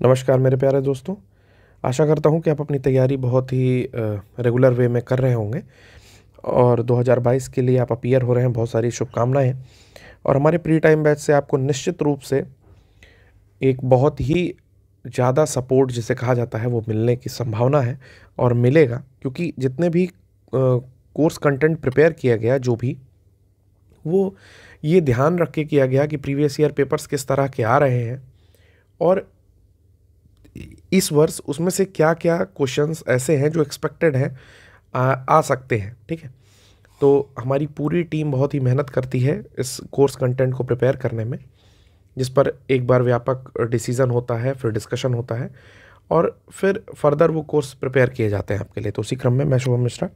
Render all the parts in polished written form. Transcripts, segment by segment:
नमस्कार मेरे प्यारे दोस्तों। आशा करता हूँ कि आप अपनी तैयारी बहुत ही रेगुलर वे में कर रहे होंगे और 2022 के लिए आप अपीयर हो रहे हैं। बहुत सारी शुभकामनाएं हैं और हमारे प्री टाइम बैच से आपको निश्चित रूप से एक बहुत ही ज़्यादा सपोर्ट जिसे कहा जाता है वो मिलने की संभावना है और मिलेगा, क्योंकि जितने भी कोर्स कंटेंट प्रिपेयर किया गया जो भी वो ये ध्यान रख के किया गया कि प्रीवियस ईयर पेपर्स किस तरह के आ रहे हैं और इस वर्ष उसमें से क्या क्या क्वेश्चंस ऐसे हैं जो एक्सपेक्टेड हैं आ सकते हैं। ठीक है, तो हमारी पूरी टीम बहुत ही मेहनत करती है इस कोर्स कंटेंट को प्रिपेयर करने में, जिस पर एक बार व्यापक डिसीजन होता है, फिर डिस्कशन होता है और फिर फर्दर वो कोर्स प्रिपेयर किए जाते हैं आपके लिए। तो उसी क्रम में मैं शुभम मिश्रा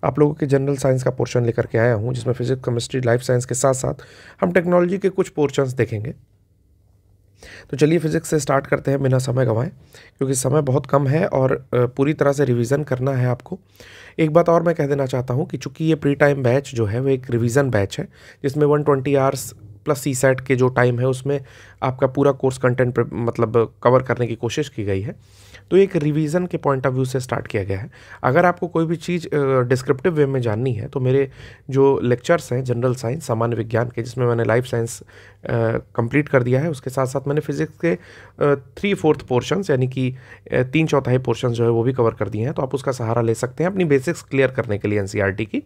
आप लोगों के जनरल साइंस का पोर्शन लेकर के आया हूँ, जिसमें फिजिक्स, केमिस्ट्री, लाइफ साइंस के साथ साथ हम टेक्नोलॉजी के कुछ पोर्शंस देखेंगे। तो चलिए फिजिक्स से स्टार्ट करते हैं बिना समय गंवाए, क्योंकि समय बहुत कम है और पूरी तरह से रिवीजन करना है आपको। एक बात और मैं कह देना चाहता हूँ कि चूंकि ये प्री टाइम बैच जो है वो एक रिवीजन बैच है, जिसमें 120 आवर्स प्लस सी सेट के जो टाइम है उसमें आपका पूरा कोर्स कंटेंट मतलब कवर करने की कोशिश की गई है। तो एक रिवीजन के पॉइंट ऑफ व्यू से स्टार्ट किया गया है। अगर आपको कोई भी चीज़ डिस्क्रिप्टिव वे में जाननी है तो मेरे जो लेक्चर्स हैं जनरल साइंस, सामान्य विज्ञान के, जिसमें मैंने लाइफ साइंस कंप्लीट कर दिया है, उसके साथ साथ मैंने फिजिक्स के 3/4 पोर्शंस यानी कि 3/4 पोर्शंस जो है वो भी कवर कर दिए हैं। तो आप उसका सहारा ले सकते हैं अपनी बेसिक्स क्लियर करने के लिए एनसीईआरटी की।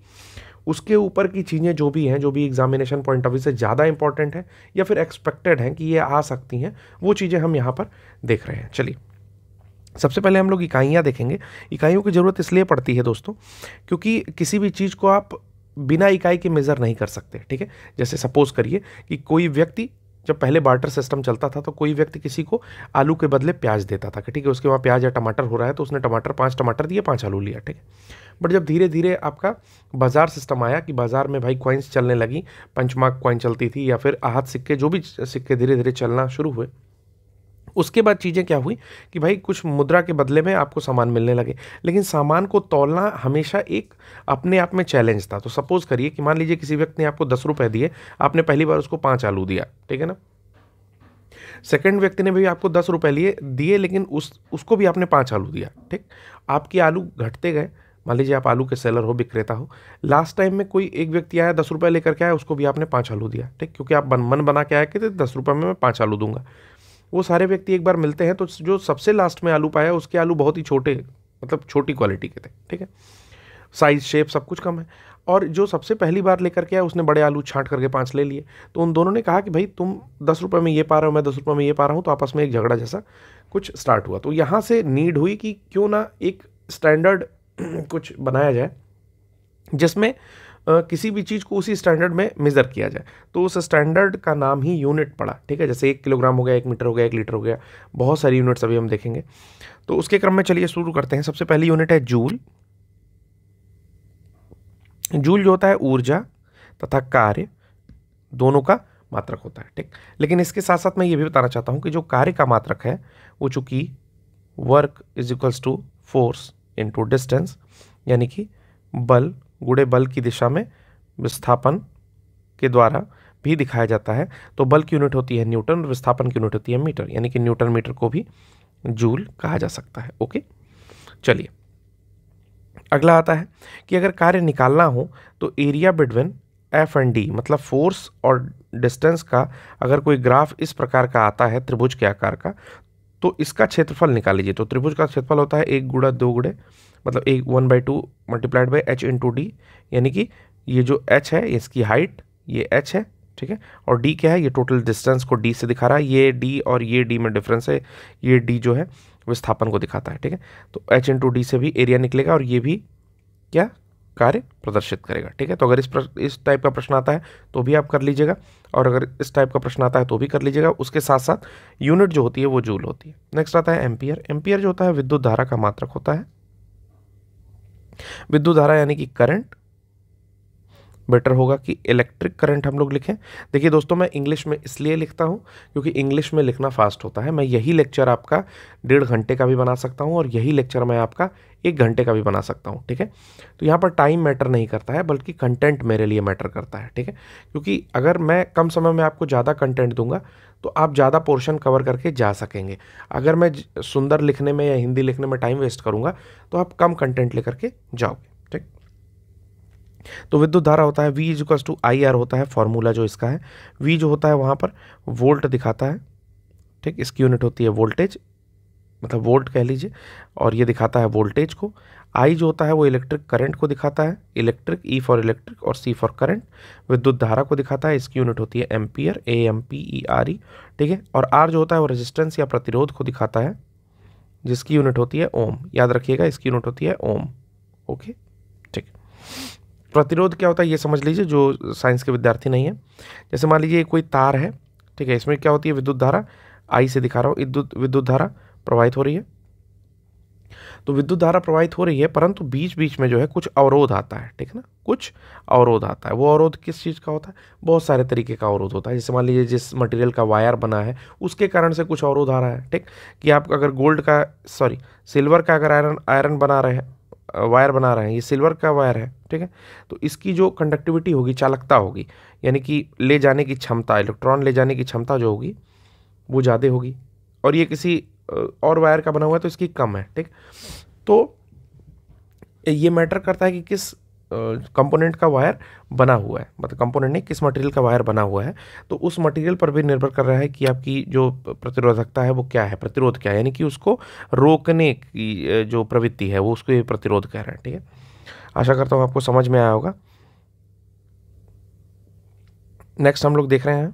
उसके ऊपर की चीज़ें जो भी हैं, जो भी एग्जामिनेशन पॉइंट ऑफ व्यू से ज़्यादा इंपॉर्टेंट है या फिर एक्सपेक्टेड हैं कि ये आ सकती हैं, वो चीज़ें हम यहाँ पर देख रहे हैं। चलिए सबसे पहले हम लोग इकाइयाँ देखेंगे। इकाइयों की ज़रूरत इसलिए पड़ती है दोस्तों, क्योंकि किसी भी चीज़ को आप बिना इकाई के मेज़र नहीं कर सकते। ठीक है, जैसे सपोज करिए कि कोई व्यक्ति, जब पहले बार्टर सिस्टम चलता था तो कोई व्यक्ति किसी को आलू के बदले प्याज देता था कि ठीक है उसके वहाँ प्याज या टमाटर हो रहा है तो उसने 5 टमाटर दिए, 5 आलू लिया। ठीक है, बट जब धीरे धीरे आपका बाजार सिस्टम आया कि बाजार में भाई कॉइन्स चलने लगी, पंचमार्क कॉइन चलती थी या फिर आहत सिक्के, जो भी सिक्के धीरे धीरे चलना शुरू हुए, उसके बाद चीज़ें क्या हुई कि भाई कुछ मुद्रा के बदले में आपको सामान मिलने लगे। लेकिन सामान को तौलना हमेशा एक अपने आप में चैलेंज था। तो सपोज करिए कि मान लीजिए किसी व्यक्ति ने आपको 10 रुपए दिए, आपने पहली बार उसको 5 आलू दिया, ठीक है ना। सेकंड व्यक्ति ने भी आपको 10 रुपए लिए दिए, लेकिन उसको भी आपने 5 आलू दिया। ठीक, आपके आलू घटते गए। मान लीजिए आप आलू के सेलर हो, विक्रेता हो, लास्ट टाइम में कोई एक व्यक्ति आया 10 रुपए लेकर के आया, उसको भी आपने 5 आलू दिया। ठीक, क्योंकि आप मन बना के आया कि 10 रुपए में मैं 5 आलू दूंगा। वो सारे व्यक्ति एक बार मिलते हैं तो जो सबसे लास्ट में आलू पाया उसके आलू बहुत ही छोटे, मतलब छोटी क्वालिटी के थे। ठीक है, साइज, शेप सब कुछ कम है। और जो सबसे पहली बार लेकर के आया उसने बड़े आलू छांट करके 5 ले लिए। तो उन दोनों ने कहा कि भाई तुम 10 रुपये में ये पा रहे हो, मैं 10 रुपये में ये पा रहा हूँ। तो आपस में एक झगड़ा जैसा कुछ स्टार्ट हुआ। तो यहाँ से नीड हुई कि क्यों ना एक स्टैंडर्ड कुछ बनाया जाए जिसमें किसी भी चीज़ को उसी स्टैंडर्ड में मेज़र किया जाए। तो उस स्टैंडर्ड का नाम ही यूनिट पड़ा। ठीक है, जैसे 1 किलोग्राम हो गया, 1 मीटर हो गया, 1 लीटर हो गया, बहुत सारी यूनिट्स अभी हम देखेंगे। तो उसके क्रम में चलिए शुरू करते हैं। सबसे पहली यूनिट है जूल। जूल जो होता है ऊर्जा तथा कार्य दोनों का मात्रक होता है। ठीक, लेकिन इसके साथ साथ मैं ये भी बताना चाहता हूँ कि जो कार्य का मात्रक है वो चूंकि work is equals to force into distance, यानी कि बल गुणे बल की दिशा में विस्थापन के द्वारा भी दिखाया जाता है। तो बल की यूनिट होती है न्यूटन और विस्थापन की यूनिट होती है मीटर, यानी कि न्यूटन मीटर को भी जूल कहा जा सकता है। ओके, चलिए अगला आता है कि अगर कार्य निकालना हो तो area between F and D, मतलब फोर्स और डिस्टेंस का अगर कोई ग्राफ इस प्रकार का आता है त्रिभुज के आकार का, तो इसका क्षेत्रफल निकाल लीजिए। तो त्रिभुज का क्षेत्रफल होता है 1 गुणा 2 गुणे, मतलब 1/2 multiplied by h into D, यानी कि ये जो h है इसकी हाइट, ये h है। ठीक है, और d क्या है, ये टोटल डिस्टेंस को d से दिखा रहा है। ये d और ये d में डिफरेंस है, ये d जो है विस्थापन को दिखाता है। ठीक है, तो h इंटू डी से भी एरिया निकलेगा और ये भी क्या कार्य प्रदर्शित करेगा। ठीक है, तो अगर इस टाइप का प्रश्न आता है तो भी आप कर लीजिएगा, और अगर इस टाइप का प्रश्न आता है तो भी कर लीजिएगा। उसके साथ साथ यूनिट जो होती है वो जूल होती है। नेक्स्ट आता है एम्पियर। एम्पियर जो होता है विद्युत धारा का मात्रक होता है। विद्युत धारा यानी कि करंट बेटर होगा कि इलेक्ट्रिक करंट हम लोग लिखें। देखिए दोस्तों, मैं इंग्लिश में इसलिए लिखता हूँ क्योंकि इंग्लिश में लिखना फास्ट होता है। मैं यही लेक्चर आपका 1.5 घंटे का भी बना सकता हूँ और यही लेक्चर मैं आपका 1 घंटे का भी बना सकता हूँ, ठीक है। तो यहाँ पर टाइम मैटर नहीं करता है, बल्कि कंटेंट मेरे लिए मैटर करता है, ठीक है। क्योंकि अगर मैं कम समय में आपको ज़्यादा कंटेंट दूंगा तो आप ज़्यादा पोर्शन कवर करके जा सकेंगे। अगर मैं सुंदर लिखने में या हिंदी लिखने में टाइम वेस्ट करूँगा तो आप कम कंटेंट लेकर के जाओगे, ठीक। तो विद्युत धारा होता है V इक्वल्स टू IR होता है फॉर्मूला जो इसका है। V जो होता है वहाँ पर वोल्ट दिखाता है, ठीक। इसकी यूनिट होती है वोल्टेज, मतलब वोल्ट कह लीजिए, और ये दिखाता है वोल्टेज को। I जो होता है वो इलेक्ट्रिक करंट को दिखाता है, इलेक्ट्रिक, E फॉर इलेक्ट्रिक और C फॉर करंट। विद्युत धारा को दिखाता है, इसकी यूनिट होती है एम्पियर, AMPERE, ठीक है। और R जो होता है वो रेजिस्टेंस या प्रतिरोध को दिखाता है, जिसकी यूनिट होती है ओम। याद रखिएगा, इसकी यूनिट होती है ओम, ओके, ठीक। प्रतिरोध क्या होता है ये समझ लीजिए, जो साइंस के विद्यार्थी नहीं है। जैसे मान लीजिए कोई तार है, ठीक है, इसमें क्या होती है विद्युत धारा, I से दिखा रहा हूँ, विद्युत धारा प्रवाहित हो रही है। तो विद्युत धारा प्रवाहित हो रही है, परंतु बीच बीच में जो है कुछ अवरोध आता है, ठीक है ना, कुछ अवरोध आता है। वो अवरोध किस चीज़ का होता है? बहुत सारे तरीके का अवरोध होता है। जैसे मान लीजिए जिस मटेरियल का वायर बना है उसके कारण से कुछ अवरोध आ रहा है, ठीक। कि आप अगर सिल्वर का अगर आयरन बना रहे हैं, वायर बना रहे हैं, ये सिल्वर का वायर है, ठीक है, तो इसकी जो कंडक्टिविटी होगी, चालकता होगी, यानी कि ले जाने की क्षमता, इलेक्ट्रॉन ले जाने की क्षमता जो होगी वो ज़्यादा होगी। और ये किसी और वायर का बना हुआ है तो इसकी कम है, ठीक। तो ये मैटर करता है कि किस कंपोनेंट का वायर बना हुआ है, मतलब कंपोनेंट नहीं, किस मटेरियल का वायर बना हुआ है। तो उस मटेरियल पर भी निर्भर कर रहा है कि आपकी जो प्रतिरोधकता है वो क्या है, प्रतिरोध क्या है, यानी कि उसको रोकने की जो प्रवृत्ति है वो उसको ये प्रतिरोध कह रहे हैं, ठीक है। आशा करता हूँ आपको समझ में आया होगा। नेक्स्ट हम लोग देख रहे हैं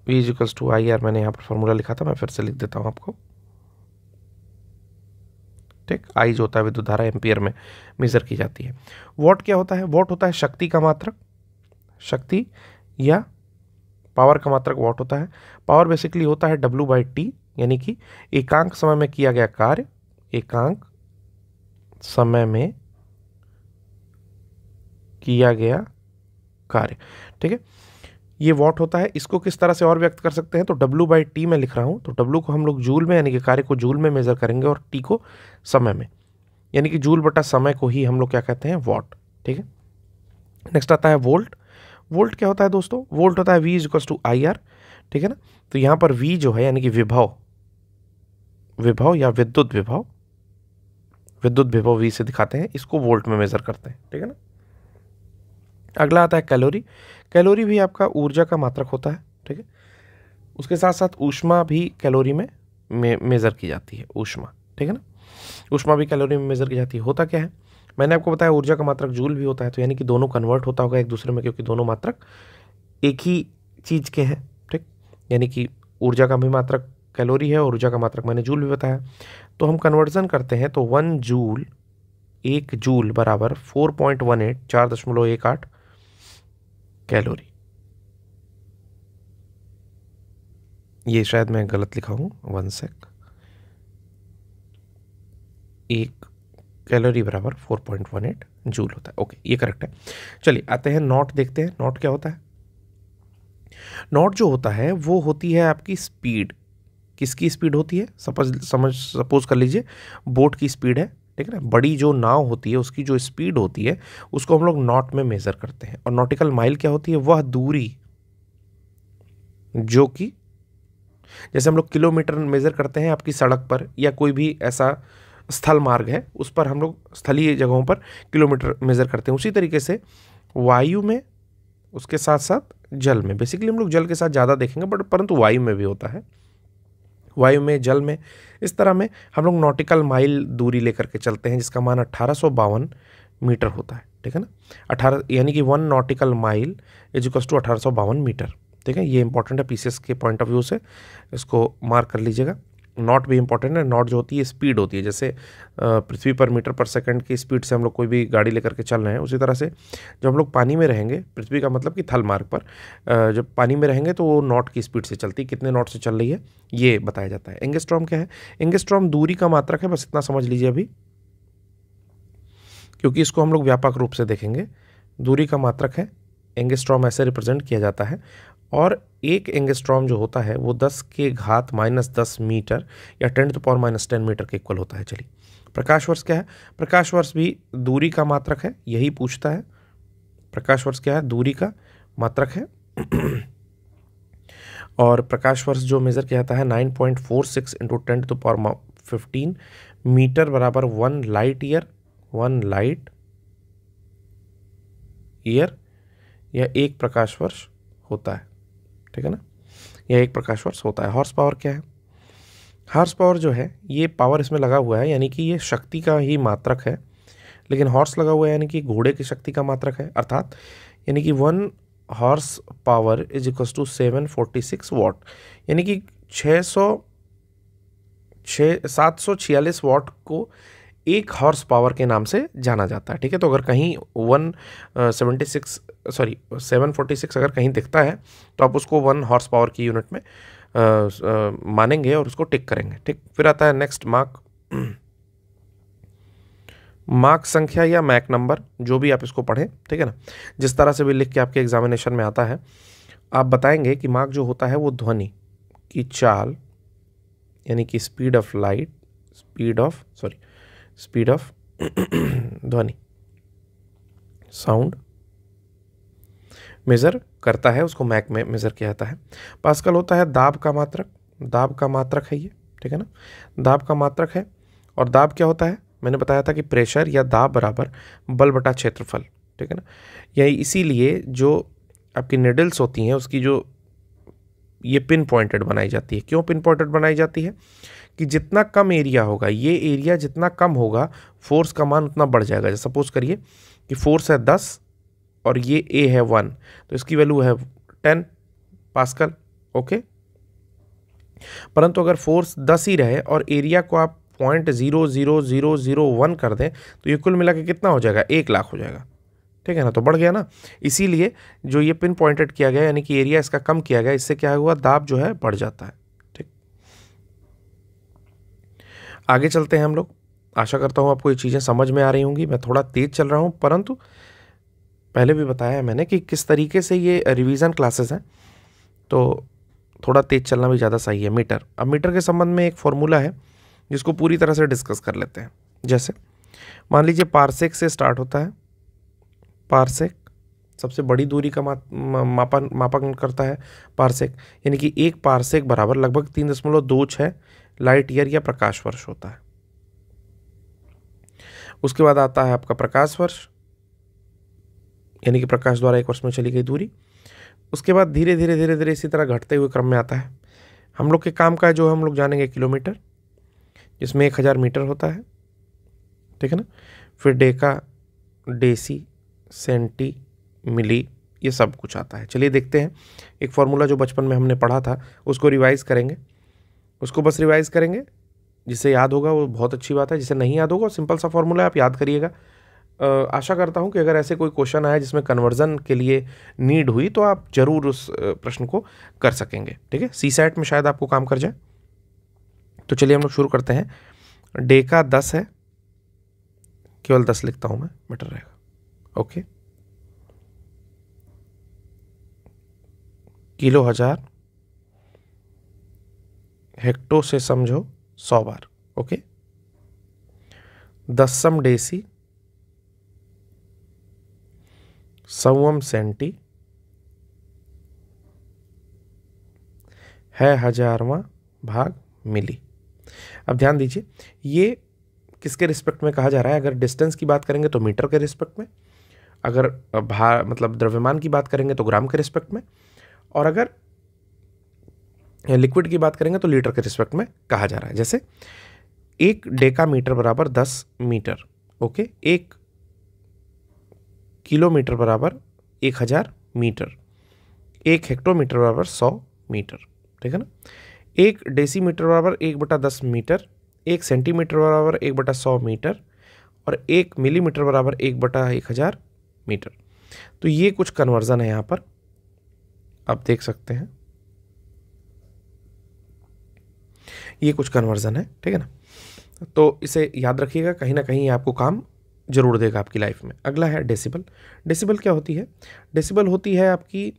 V इक्वल्स टू IR। मैंने यहाँ पर फॉर्मूला लिखा था, मैं फिर से लिख देता हूँ आपको, ठीक। I जो होता है विद्युत धारा एम्पियर में मेजर की जाती है। वॉट क्या होता है? वॉट होता है शक्ति का मात्रक, शक्ति या पावर का मात्रक वॉट होता है। पावर बेसिकली होता है W/T, यानी कि एकांक समय में किया गया कार्य, एकांक समय में किया गया कार्य, ठीक है, ये वॉट होता है। इसको किस तरह से और व्यक्त कर सकते हैं? तो W/T में लिख रहा हूं, तो W को हम लोग जूल में, यानी कि कार्य को जूल में मेजर करेंगे, और T को समय में, यानी कि जूल बटा समय को ही हम लोग क्या कहते हैं? वॉट, ठीक है। नेक्स्ट आता है वोल्ट। वोल्ट क्या होता है दोस्तों? वोल्ट होता है V इक्वल्स टू IR, ठीक है ना। तो यहाँ पर V जो है यानी कि विभव, विभव या विद्युत विभव, विद्युत विभव V से दिखाते हैं, इसको वोल्ट में मेजर करते हैं, ठीक है ना। अगला आता है कैलोरी। कैलोरी भी आपका ऊर्जा का मात्रक होता है, ठीक है। उसके साथ साथ ऊष्मा भी कैलोरी में मेजर की जाती है, ऊष्मा, ठीक है ना। ऊष्मा भी कैलोरी में मेजर की जाती है। होता क्या है, मैंने आपको बताया ऊर्जा का मात्रक जूल भी होता है, तो यानी कि दोनों कन्वर्ट होता होगा एक दूसरे में, क्योंकि दोनों मात्रक एक ही चीज़ के हैं, ठीक। यानी कि ऊर्जा का भी मात्रक कैलोरी है और ऊर्जा का मात्रक मैंने जूल भी बताया। तो हम कन्वर्जन करते हैं तो 1 जूल, 1 जूल बराबर 4.18, 4.18 कैलोरी। ये शायद मैं गलत लिखा हूँ, 1 सेक। 1 कैलोरी बराबर 4.18 जूल होता है, ओके, ये करेक्ट है। चलिए आते हैं नॉट, देखते हैं नॉट क्या होता है। नॉट जो होता है वो होती है आपकी स्पीड। किसकी स्पीड होती है? सपोज कर लीजिए बोट की स्पीड है, ठीक है ना। बड़ी जो नाव होती है उसकी जो स्पीड होती है उसको हम लोग नॉट में मेजर करते हैं। और नॉटिकल माइल क्या होती है? वह दूरी जो कि, जैसे हम लोग किलोमीटर मेजर करते हैं आपकी सड़क पर या कोई भी ऐसा स्थल मार्ग है उस पर हम लोग स्थलीय जगहों पर किलोमीटर मेजर करते हैं, उसी तरीके से वायु में, उसके साथ साथ जल में। बेसिकली हम लोग जल के साथ ज़्यादा देखेंगे, बट परंतु वायु में भी होता है, वायु में, जल में, इस तरह में हम लोग नॉटिकल माइल दूरी लेकर के चलते हैं, जिसका मान 1852 मीटर होता है, ठीक है ना। 18 यानी कि 1 nautical mile is equals to 1852 metre, ठीक है। ये इंपॉर्टेंट है पीसीएस के पॉइंट ऑफ व्यू से, इसको मार्क कर लीजिएगा। नॉट भी इंपॉर्टेंट है। नॉट जो होती है स्पीड होती है, जैसे पृथ्वी पर मीटर पर सेकंड की स्पीड से हम लोग कोई भी गाड़ी लेकर के चल रहे हैं, उसी तरह से जब हम लोग पानी में रहेंगे, पृथ्वी का मतलब कि थल मार्ग पर जब पानी में रहेंगे तो वो नॉट की स्पीड से चलती है, कितने नॉट से चल रही है ये बताया जाता है। एंगस्ट्रॉम क्या है? एंगस्ट्रॉम दूरी का मात्रक है, बस इतना समझ लीजिए अभी, क्योंकि इसको हम लोग व्यापक रूप से देखेंगे। दूरी का मात्रक है, एंगस्ट्रॉम ऐसे रिप्रेजेंट किया जाता है, और एक एंगस्ट्रॉम जो होता है वो 10 के घात -10 मीटर या 10⁻⁻10 मीटर के इक्वल होता है। चलिए, प्रकाश वर्ष क्या है? प्रकाश वर्ष भी दूरी का मात्रक है, यही पूछता है। प्रकाश वर्ष क्या है? दूरी का मात्रक है। और प्रकाश वर्ष जो मेज़र किया जाता है 9.46 इंटू 10⁻15 मीटर बराबर 1 लाइट ईयर। 1 लाइट ईयर या 1 प्रकाश वर्ष होता है, ठीक है ना, यह 1 प्रकाश वर्ष होता है। हॉर्स पावर क्या है? हॉर्स पावर जो है ये पावर इसमें लगा हुआ है, यानी कि ये शक्ति का ही मात्रक है, लेकिन हॉर्स लगा हुआ है यानी कि घोड़े की शक्ति का मात्रक है, अर्थात यानी कि 1 horse power is equals to 746 watt, यानी कि 746 वॉट को 1 हॉर्स पावर के नाम से जाना जाता है, ठीक है। तो अगर कहीं 746 अगर कहीं दिखता है तो आप उसको 1 हॉर्स पावर की यूनिट में मानेंगे और उसको टिक करेंगे, ठीक। फिर आता है नेक्स्ट मार्क। मार्क संख्या या मैक नंबर, जो भी आप इसको पढ़ें, ठीक है ना, जिस तरह से भी लिख के आपके एग्जामिनेशन में आता है, आप बताएंगे कि मार्क जो होता है वो ध्वनि की चाल यानी कि speed of light, speed of ध्वनि, साउंड मेज़र करता है, उसको मैक में मेज़र किया जाता है। पास्कल होता है दाब का मात्रक, दाब का मात्रक है ये, ठीक है ना, दाब का मात्रक है। और दाब क्या होता है? मैंने बताया था कि प्रेशर या दाब बराबर बल बटा क्षेत्रफल, ठीक है ना। यही इसीलिए जो आपकी निडल्स होती हैं उसकी जो ये पिन पॉइंटेड बनाई जाती है। क्यों पिन पॉइंटेड बनाई जाती है? कि जितना कम एरिया होगा, ये एरिया जितना कम होगा, फोर्स का मान उतना बढ़ जाएगा। जैसे सपोज करिए कि फोर्स है 10 और ये ए है 1, तो इसकी वैल्यू है 10 पास्कल, ओके। परंतु अगर फोर्स 10 ही रहे और एरिया को आप 0.00001 कर दें तो ये कुल मिला के कितना हो जाएगा? 1 लाख हो जाएगा, ठीक है ना। तो बढ़ गया ना, इसीलिए जो ये पिन पॉइंटेड किया गया यानी कि एरिया इसका कम किया गया, इससे क्या हुआ? दाब जो है बढ़ जाता है, ठीक। आगे चलते हैं हम लोग। आशा करता हूँ आपको ये चीज़ें समझ में आ रही होंगी। मैं थोड़ा तेज चल रहा हूँ, परंतु पहले भी बताया है मैंने कि किस तरीके से ये रिवीजन क्लासेस हैं, तो थोड़ा तेज चलना भी ज़्यादा सही है। मीटर, अब मीटर के संबंध में एक फॉर्मूला है जिसको पूरी तरह से डिस्कस कर लेते हैं। जैसे मान लीजिए पारसेक से स्टार्ट होता है। पारसेक सबसे बड़ी दूरी का मापन करता है पारसेक, यानी कि 1 पारसेक बराबर लगभग 3.26 लाइट ईयर या प्रकाश वर्ष होता है। उसके बाद आता है आपका प्रकाश वर्ष, यानी कि प्रकाश द्वारा 1 वर्ष में चली गई दूरी। उसके बाद धीरे धीरे इसी तरह घटते हुए क्रम में आता है हम लोग के काम का, जो हम लोग जानेंगे किलोमीटर, जिसमें 1000 मीटर होता है, ठीक है ना। फिर डेका, डेसी, सेंटी, मिली, ये सब कुछ आता है। चलिए देखते हैं एक फॉर्मूला जो बचपन में हमने पढ़ा था, उसको रिवाइज करेंगे। उसको बस रिवाइज करेंगे, जिसे याद होगा वो बहुत अच्छी बात है, जिसे नहीं याद होगा सिंपल सा फॉर्मूला है, आप याद करिएगा। आशा करता हूं कि अगर ऐसे कोई क्वेश्चन आया जिसमें कन्वर्जन के लिए नीड हुई तो आप जरूर उस प्रश्न को कर सकेंगे, ठीक है। सीसैट में शायद आपको काम कर जाए। तो चलिए हम लोग शुरू करते हैं। डेका 10 है, केवल 10 लिखता हूं मैं, बेटर रहेगा, ओके। किलो 1000, हेक्टो से समझो 100 बार, ओके। दसम डेसी, सौम सेंटी है 1000वां भाग मिली। अब ध्यान दीजिए, ये किसके रिस्पेक्ट में कहा जा रहा है? अगर डिस्टेंस की बात करेंगे तो मीटर के रिस्पेक्ट में, अगर मतलब द्रव्यमान की बात करेंगे तो ग्राम के रिस्पेक्ट में, और अगर लिक्विड की बात करेंगे तो लीटर के रिस्पेक्ट में कहा जा रहा है। जैसे 1 डेका मीटर बराबर 10 मीटर, ओके। 1 किलोमीटर बराबर 1000 मीटर, 1 हेक्टोमीटर बराबर 100 मीटर, ठीक है ना। 1 डेसीमीटर बराबर 1/10 मीटर, 1 सेंटीमीटर बराबर 1/100 मीटर, और 1 मिलीमीटर बराबर 1/1000 मीटर। तो ये कुछ कन्वर्जन है यहाँ पर, आप देख सकते हैं, ये कुछ कन्वर्जन है, ठीक है ना। तो इसे याद रखिएगा, कहीं ना कहीं आपको काम ज़रूर देगा आपकी लाइफ में। अगला है डेसिबल। डेसिबल क्या होती है? डेसिबल होती है आपकी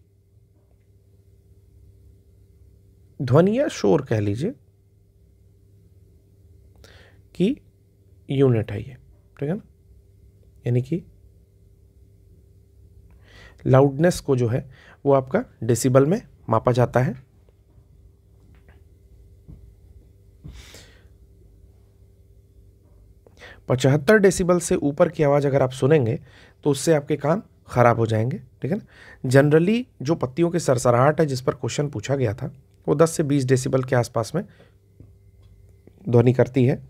ध्वनि या शोर कह लीजिए कि यूनिट है ये, ठीक है ना। यानी कि लाउडनेस को जो है वो आपका डेसिबल में मापा जाता है। पचहत्तर डेसिबल से ऊपर की आवाज़ अगर आप सुनेंगे तो उससे आपके कान खराब हो जाएंगे, ठीक है ना। जनरली जो पत्तियों की सरसराहट है जिस पर क्वेश्चन पूछा गया था वो 10 से 20 डेसिबल के आसपास में ध्वनि करती है,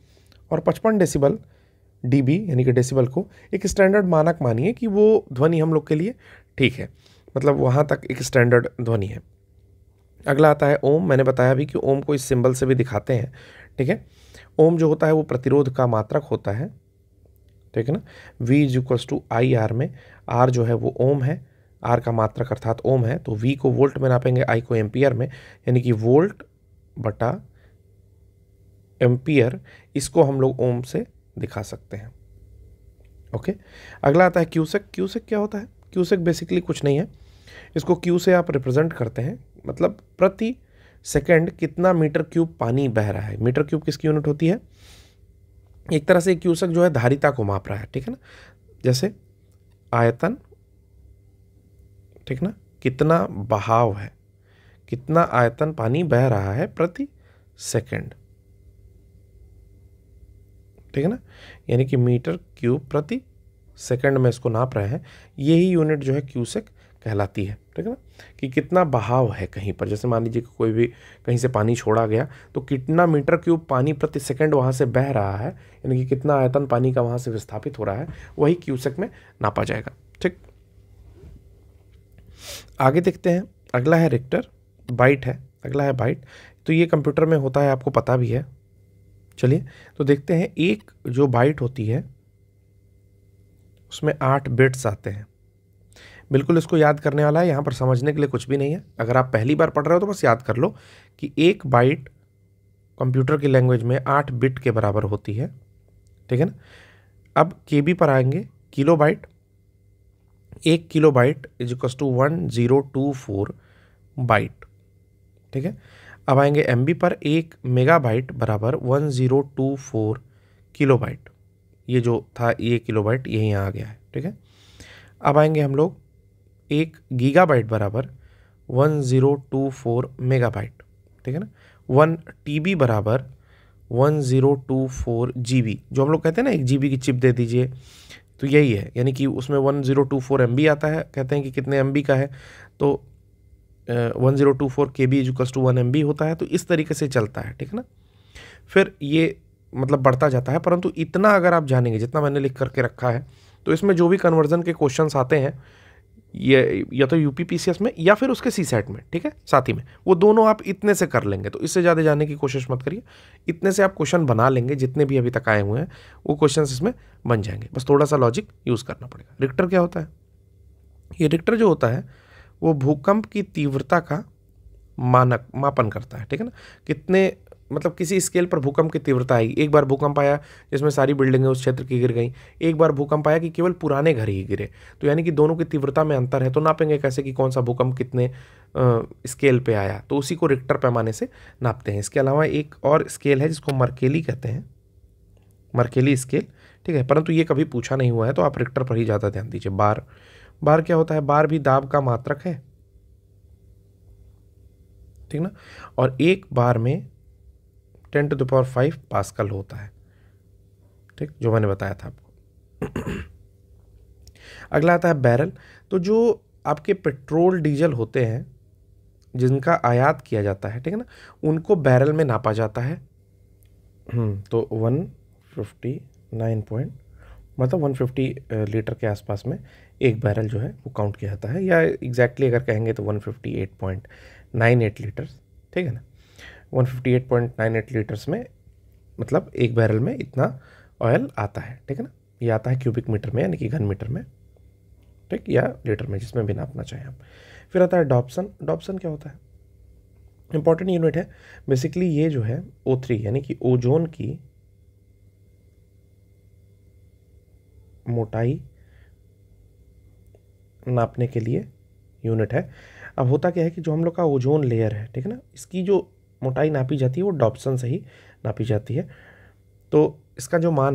और 55 डेसिबल डीबी यानी कि डेसिबल को एक स्टैंडर्ड मानक मानिए कि वो ध्वनि हम लोग के लिए ठीक है, मतलब वहाँ तक एक स्टैंडर्ड ध्वनि है। अगला आता है ओम। मैंने बताया भी कि ओम को इस सिंबल से भी दिखाते हैं, ठीक है। ओम जो होता है वो प्रतिरोध का मात्रक होता है, ठीक है ना। V equals to I R में R जो है वो ओम है, R का मात्रक अर्थात ओम है, तो V को वोल्ट में नापेंगे, I को एम्पियर में, यानी कि वोल्ट बटा एम्पियर, इसको हम लोग ओम से दिखा सकते हैं। ओके। अगला आता है क्यूसेक। क्यूसेक क्या होता है? क्यूसेक बेसिकली कुछ नहीं है, इसको क्यू से आप रिप्रेजेंट करते हैं, मतलब प्रति सेकंड कितना मीटर क्यूब पानी बह रहा है। मीटर क्यूब किसकी यूनिट होती है? एक तरह से क्यूसेक जो है धारिता को माप रहा है, ठीक है ना। जैसे आयतन, ठीक ना, कितना बहाव है, कितना आयतन पानी बह रहा है प्रति सेकंड, ठीक है ना। यानी कि मीटर क्यूब प्रति सेकंड में इसको नाप रहे हैं, यही यूनिट जो है क्यूसेक कहलाती है, ठीक है ना। कि कितना बहाव है कहीं पर, जैसे मान लीजिए कि कोई भी कहीं से पानी छोड़ा गया तो कितना मीटर क्यूब पानी प्रति सेकंड वहाँ से बह रहा है, यानी कि कितना आयतन पानी का वहाँ से विस्थापित हो रहा है, वही क्यूसेक में नापा जाएगा, ठीक। आगे देखते हैं, अगला है रिक्टर। बाइट है, अगला है बाइट। तो ये कंप्यूटर में होता है, आपको पता भी है। चलिए तो देखते हैं, एक जो बाइट होती है उसमें 8 बिट्स आते हैं। बिल्कुल इसको याद करने वाला है, यहाँ पर समझने के लिए कुछ भी नहीं है। अगर आप पहली बार पढ़ रहे हो तो बस याद कर लो कि एक बाइट कंप्यूटर की लैंग्वेज में 8 बिट के बराबर होती है, ठीक है ना। अब केबी पर आएंगे, kilo byte. 1 kilo byte is equal to 1024 byte, ठीक है। अब आएंगे एमबी पर, 1 मेगाबाइट बराबर 1024 किलोबाइट। ये जो था ये किलोबाइट, ये यहाँ आ गया है, ठीक है। अब आएंगे हम लोग 1 गीगाबाइट बराबर 1024 मेगाबाइट, ठीक है ना। 1 टीबी बराबर 1024 जीबी, जो हम लोग कहते हैं ना 1 जीबी की चिप दे दीजिए, तो यही है। यानी कि उसमें 1024 एमबी आता है, कहते हैं कि कितने एमबी का है, तो 1024 KB इक्वल्स टू 1 MB होता है। तो इस तरीके से चलता है, ठीक है ना। फिर ये मतलब बढ़ता जाता है, परंतु इतना अगर आप जानेंगे जितना मैंने लिख करके रखा है, तो इसमें जो भी कन्वर्जन के क्वेश्चंस आते हैं, ये या तो यूपीपीसीएस में या फिर उसके सीसेट में, ठीक है, साथ ही में, वो दोनों आप इतने से कर लेंगे। तो इससे ज़्यादा जाने की कोशिश मत करिए, इतने से आप क्वेश्चन बना लेंगे, जितने भी अभी तक आए हुए हैं वो क्वेश्चन इसमें बन जाएंगे। बस थोड़ा सा लॉजिक यूज़ करना पड़ेगा। रिक्टर क्या होता है? ये रिक्टर जो होता है वो भूकंप की तीव्रता का मानक मापन करता है, ठीक है ना। कितने मतलब किसी स्केल पर भूकंप की तीव्रता आएगी। एक बार भूकंप आया जिसमें सारी बिल्डिंगें उस क्षेत्र की गिर गई, एक बार भूकंप आया कि केवल पुराने घर ही गिरे, तो यानी कि दोनों की तीव्रता में अंतर है। तो नापेंगे कैसे कि कौन सा भूकंप कितने स्केल पे आया, तो उसी को रिक्टर पैमाने से नापते हैं। इसके अलावा एक और स्केल है जिसको मर्केली कहते हैं, मर्केली स्केल, ठीक है, परंतु ये कभी पूछा नहीं हुआ है, तो आप रिक्टर पर ही ज़्यादा ध्यान दीजिए। बार, बार क्या होता है? बार भी दाब का मात्रक है, ठीक ना, और एक बार में 10⁵ पास्कल होता है, ठीक, जो मैंने बताया था आपको। अगला आता है बैरल। तो जो आपके पेट्रोल डीजल होते हैं जिनका आयात किया जाता है, ठीक है ना, उनको बैरल में नापा जाता है। तो 159 मतलब 150 लीटर के आसपास में एक बैरल जो है वो काउंट किया जाता है, या एग्जैक्टली अगर कहेंगे तो 158.98 लीटर्स, ठीक है ना। 158.98 लीटर्स में मतलब एक बैरल में इतना ऑयल आता है, ठीक है ना। ये आता है क्यूबिक मीटर में, यानी कि घन मीटर में, ठीक, या लीटर में, जिसमें भी नापना चाहें आप। फिर आता है डॉप्सन। डॉप्सन क्या होता है? इंपॉर्टेंट यूनिट है बेसिकली। ये जो है O3 यानी कि ओजोन की मोटाई नापने के लिए यूनिट है। अब होता क्या है कि जो हम लोग का ओजोन लेयर है, ठीक है ना, इसकी जो मोटाई नापी जाती है वो डॉप्सन से ही नापी जाती है। तो इसका जो मान